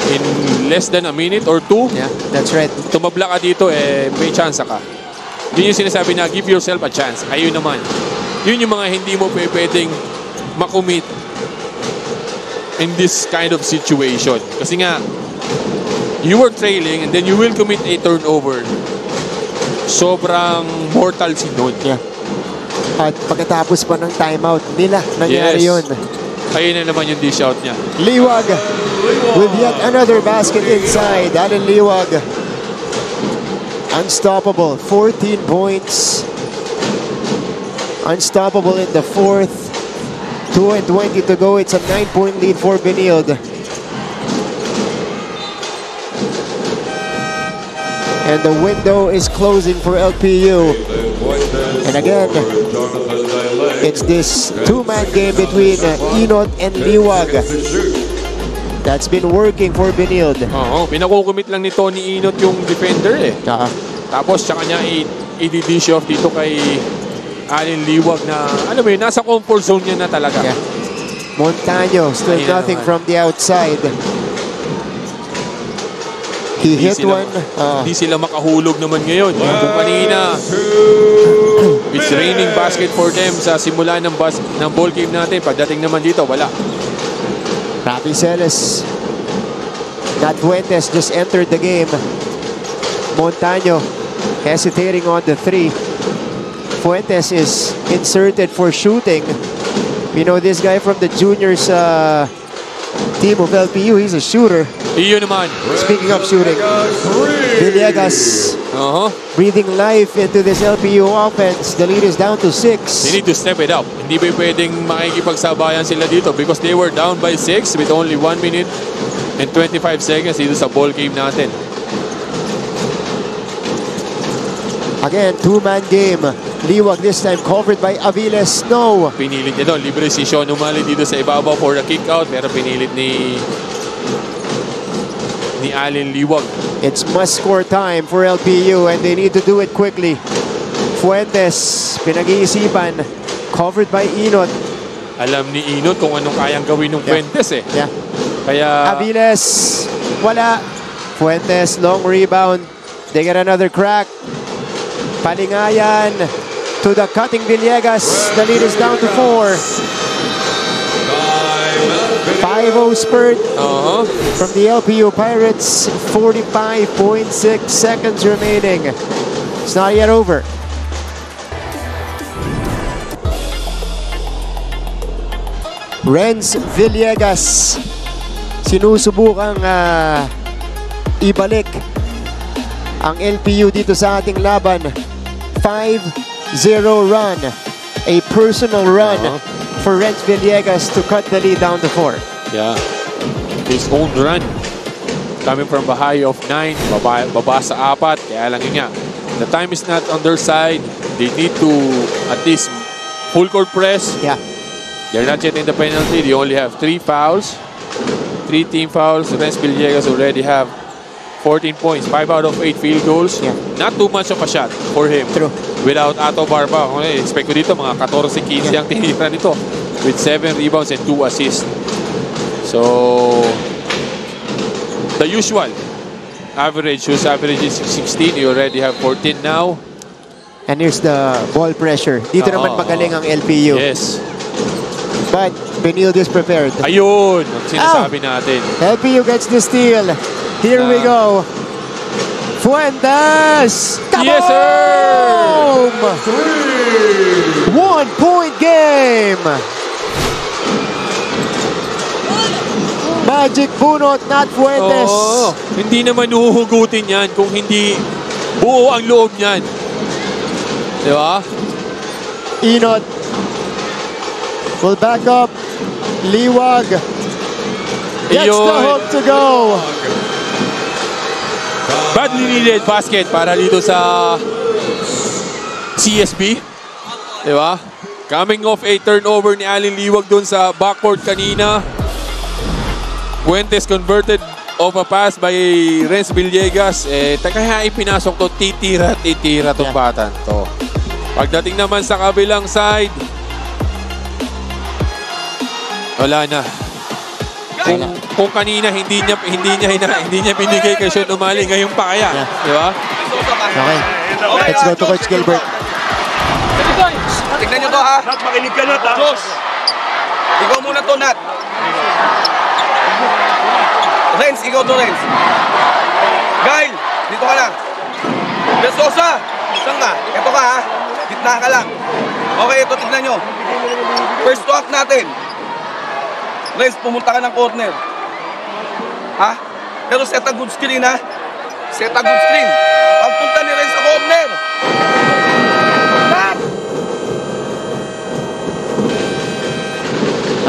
in less than a minute or two. Yeah, that's right. Tumabla ka dito, may chance ka. Yun yung sinasabi na give yourself a chance. Ayun naman. Yun yung mga hindi mo pwedeng makumit in this kind of situation. Kasi nga, you were trailing and then you will commit a turnover. Sobrang mortal si Nod. Yeah. At pagkatapos pa ng timeout nila, nangyari yun. Ayun na naman yung dish out niya. Liwag with yet another basket inside. Allen Liwag. Unstoppable. 14 points. Unstoppable in the fourth. 2:20 to go. It's a 9-point lead for Benilde. And the window is closing for LPU. And again, it's this two-man game between Inot and Liwag that's been working for Benilde. Oo, pinakukumit lang ni Tony Inot yung defender eh. Tapos tsaka niya i-dish off dito kay Allen Liwag na, alam mo yun, nasa comfort zone niya na talaga. Yeah. Montaño, still nothing from the outside. He hit one. Hindi sila makahulog naman ngayon. Kung kanina, it's raining basket for them sa simula ng ball game natin. Pagdating naman dito, wala. Rafi Celes. Nat Fuentes just entered the game. Montaño hesitating on the three. Fuentes is inserted for shooting. You know this guy from the juniors team of LPU, he's a shooter. Iyon naman. Speaking of shooting, Villegas breathing life into this LPU offense. The lead is down to 6. They need to step it up. Hindi ba pwedeng makikipagsabayan sila dito because they were down by 6 with only 1 minute and 25 seconds dito sa ball game natin. Again, two-man game. Liwag this time covered by Aviles. No. Pinilit niya doon. Libre si Sean umali dito sa ibabaw for the kick out. Pero pinilit ni Allen Liwag. It's must-score time for LPU and they need to do it quickly. Fuentes, pinag-iisipan. Covered by Inot. Alam ni Inot kung anong kayang gawin ng Fuentes eh. Yeah. Kaya Aviles, wala. Fuentes, long rebound. They get another crack. Palingayan to the cutting Villegas. The lead is down to 4. 5-0 spurt from the LPU Pirates. 45.6 seconds remaining. It's not yet over. Renz Villegas sinusubukang ibalik ang LPU dito sa ating laban. 5-0 run. A personal run for Renz Villegas to cut the lead down to 4. Yeah. His own run. Coming from a high of 9. Baba sa 4. Kaya lang yun nga. The time is not on their side. They need to at least full court press. Yeah. They're not yet in the penalty. They only have 3 fouls. 3 team fouls. Renz Villegas already have 14 points, 5 out of 8 field goals. Yeah. Not too much of a shot for him. True. Without Ato Barba, expect ko dito mga 14-15 ang tinira nito with 7 rebounds and 2 assists. So, the usual average, whose average is 16, you already have 14 now. And here's the ball pressure. Dito naman magaling ang LPU. Yes. But Benilde is prepared. Ayun, ang sinasabi natin. LPU gets the steal. Here we go. Fuentes! Yes, sir! 1-point game! Magic bunot, not Fuentes. Hindi naman uhugutin yan kung hindi buo ang loob niyan. Di ba? Inot will back up. Liwag gets the hook to go. Badly needed basket para dito sa CSB. Diba? Coming off a turnover ni Allen Liwag dun sa backcourt kanina. Fuentes converted off a pass by Renz Villegas. Kaya ipinasok to, titira tong batan to. Pagdating naman sa kabilang side, wala na. Kung kanina hindi niya binigay kay Sean O'Malley, ngayon pa kaya, di ba? Okay. Let's go to Coach Gilbert. Tignan nyo to ha. Nat, makinig ka Nat ha. Diyos. Ikaw muna to, Nat. Renz, ikaw to, Renz. Gail, dito ka lang. Besosa, saan ka? Ito ka ha. Gitna ka lang. Okay, ito tignan nyo. First to act natin. Renz, pumunta ka ng corner. Ha? Pero set a good screen ha. Set a good screen. Pagpunta ni Renz sa corner.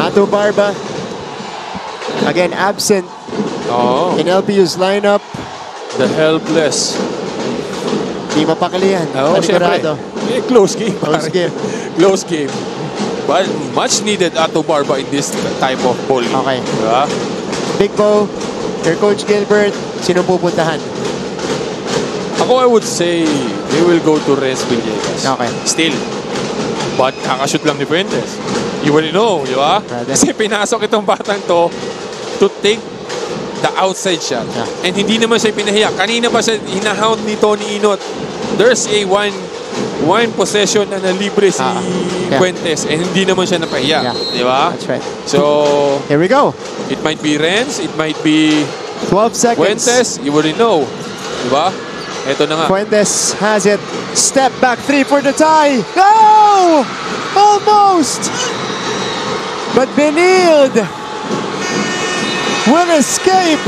Ato Barba. Again, absent in LPU's lineup. The helpless. Di mapakali yan. Panigurado. Close game. Close game. Close game. But much needed Ato Barba in this type of ball game. Okay. Diba? Big Bo, your Coach Gilbert, sino pupuntahan? Ako, I would say they will go to Renz Villegas. Okay. Still. But kakashoot lang ni Fuentes. You will know, di ba? Kasi pinasok itong batang to take the outside shot. Yeah. And hindi naman siya pinahiya. Kanina pa siya hinahound ni Tony Inot. There's a one possession na nalibre si Fuentes and hindi naman siya napahiya. Yeah. Di ba? That's right. So, here we go. it might be Renz, it might be 12 seconds. Fuentes. You wouldn't know. Di ba? Ito na nga. Fuentes has it. Step back three for the tie. Oh! Almost! But Benilde will escape.